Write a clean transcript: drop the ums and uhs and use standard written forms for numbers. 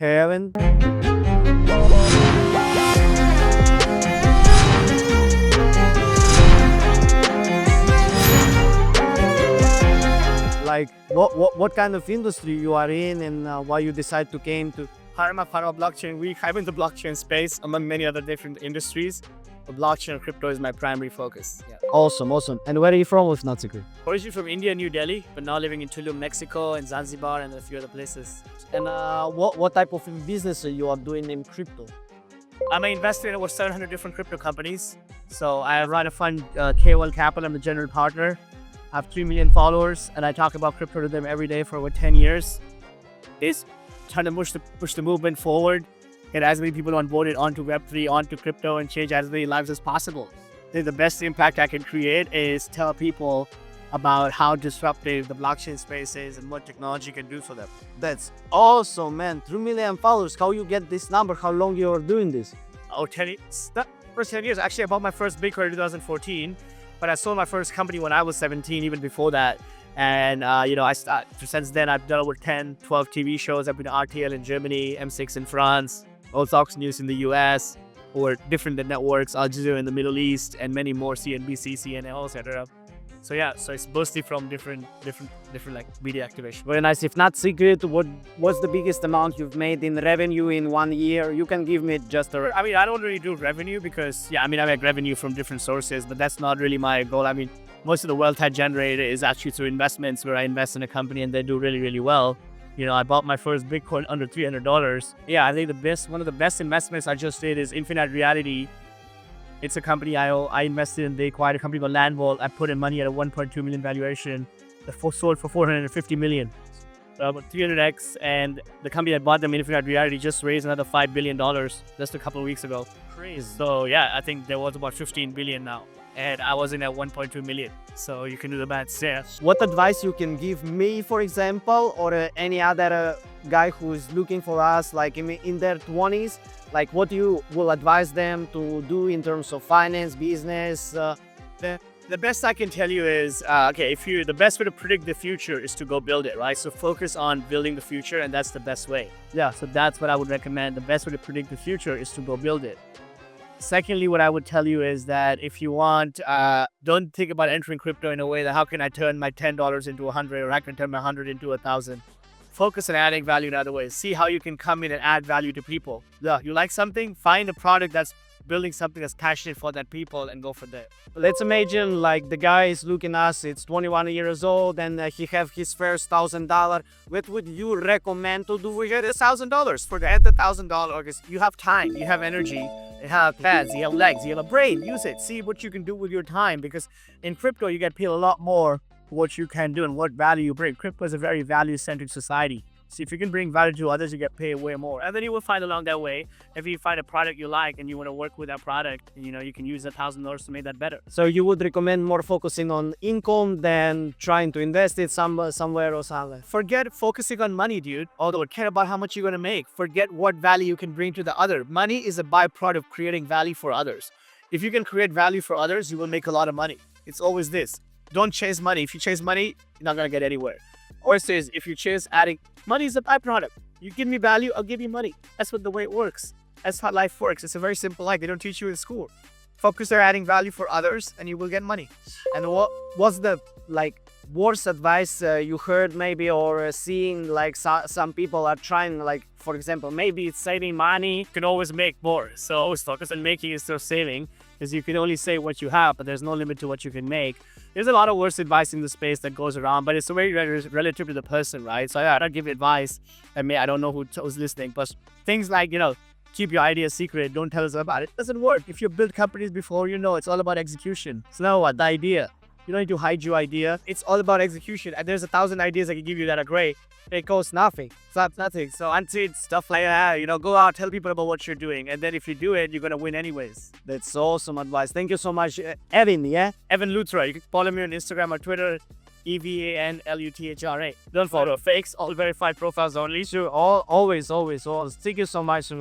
Hey, Evan. Like, what kind of industry you are in, and why you decide to came to? I'm a part of blockchain week. I'm in the blockchain space among many other different industries. But blockchain and crypto is my primary focus. Yeah. Awesome, awesome. And where are you from, if not secret? Originally from India, New Delhi, but now living in Tulum, Mexico, and Zanzibar, and a few other places. And what type of business you are doing in crypto? I'm an investor in over 700 different crypto companies. So I run a fund, KOL Capital. I'm the general partner. I have 3 million followers, and I talk about crypto to them every day for over 10 years. It's trying to push the movement forward, get as many people onboarded onto Web3, onto crypto, and change as many lives as possible. I think the best impact I can create is tell people about how disruptive the blockchain space is and what technology can do for them. That's awesome, man. 3 million followers. How you get this number? How long you are doing this? Oh, 10 years. First 10 years. Actually, I bought my first Bitcoin in 2014, but I sold my first company when I was 17, even before that. And, since then, I've done over 10, 12 TV shows. I've been to RTL in Germany, M6 in France, Fox News in the US, or different networks, Al Jazeera in the Middle East, and many more, CNBC, CNN, etc. So yeah, so it's mostly from different like media activation. Very nice. If not secret, what's the biggest amount you've made in revenue in 1 year? You can give me just a... I mean, I don't really do revenue because, I make revenue from different sources, but that's not really my goal. I mean, most of the wealth I generate is actually through investments where I invest in a company and they do really, really well. I bought my first Bitcoin under $300. Yeah, I think one of the best investments I just did is Infinite Reality. It's a company I invested in. They acquired a company called Landwall. I put in money at a 1.2 million valuation. That sold for 450 million. So about 300x. And the company that bought them, Infinite Reality, just raised another $5 billion just a couple of weeks ago. Crazy. So yeah, I think there was about 15 billion now. And I was in at 1.2 million. So you can do the math. Yeah. What advice you can give me, for example, or any other guy who's looking for us, like in their 20s? Like, what you will advise them to do in terms of finance, business? The best I can tell you is, the best way to predict the future is to go build it, right? So focus on building the future, and that's the best way. Yeah, so that's what I would recommend. The best way to predict the future is to go build it. Secondly, what I would tell you is that if you want, don't think about entering crypto in a way that how can I turn my $10 into 100 or I can turn my 100 into 1,000. Focus on adding value in other ways. See how you can come in and add value to people. Yeah, you like something? Find a product that's building something that's passionate for that people and go for that. Let's imagine like the guy is looking at us, it's 21 years old and he have his first $1,000. What would you recommend to do with it? $1,000. Forget the $1,000 because you have time, you have energy, you have pads, you have legs, you have a brain. Use it. See what you can do with your time because in crypto you get paid a lot more for what you can do and what value you bring. Crypto is a very value-centric society. So if you can bring value to others, you get paid way more. And then you will find along that way, if you find a product you like and you want to work with that product, you can use $1,000 to make that better. So you would recommend more focusing on income than trying to invest it somewhere or somewhere? Forget focusing on money, dude. Although care about how much you're going to make. Forget what value you can bring to the other. Money is a byproduct of creating value for others. If you can create value for others, you will make a lot of money. It's always this. Don't chase money. If you chase money, you're not going to get anywhere. Or it says, if you chase adding, money is a byproduct. You give me value, I'll give you money. That's the way it works. That's how life works. It's a very simple life. They don't teach you in school. Focus on adding value for others and you will get money. And what's the worst advice you heard maybe or seeing like some people are trying, like, for example, maybe it's saving money. You can always make more. So always focus on making instead of saving because you can only save what you have, but there's no limit to what you can make. There's a lot of worse advice in the space that goes around, but it's very relative to the person, right? So yeah, I don't give advice. I don't know who's listening, but things like, keep your ideas secret. Don't tell us about it. It doesn't work. If you've built companies before, it's all about execution. So now what? The idea. You don't need to hide your idea. It's all about execution. And there's 1,000 ideas I can give you that are great. It costs nothing. It's nothing. So until it's stuff like that, go out, tell people about what you're doing. And then if you do it, you're going to win anyways. That's awesome advice. Thank you so much. Evan, yeah? Evan Luthra. You can follow me on Instagram or Twitter. EVANLUTHRA. Don't follow fakes. All verified profiles only. Sure. Always. Thank you so much.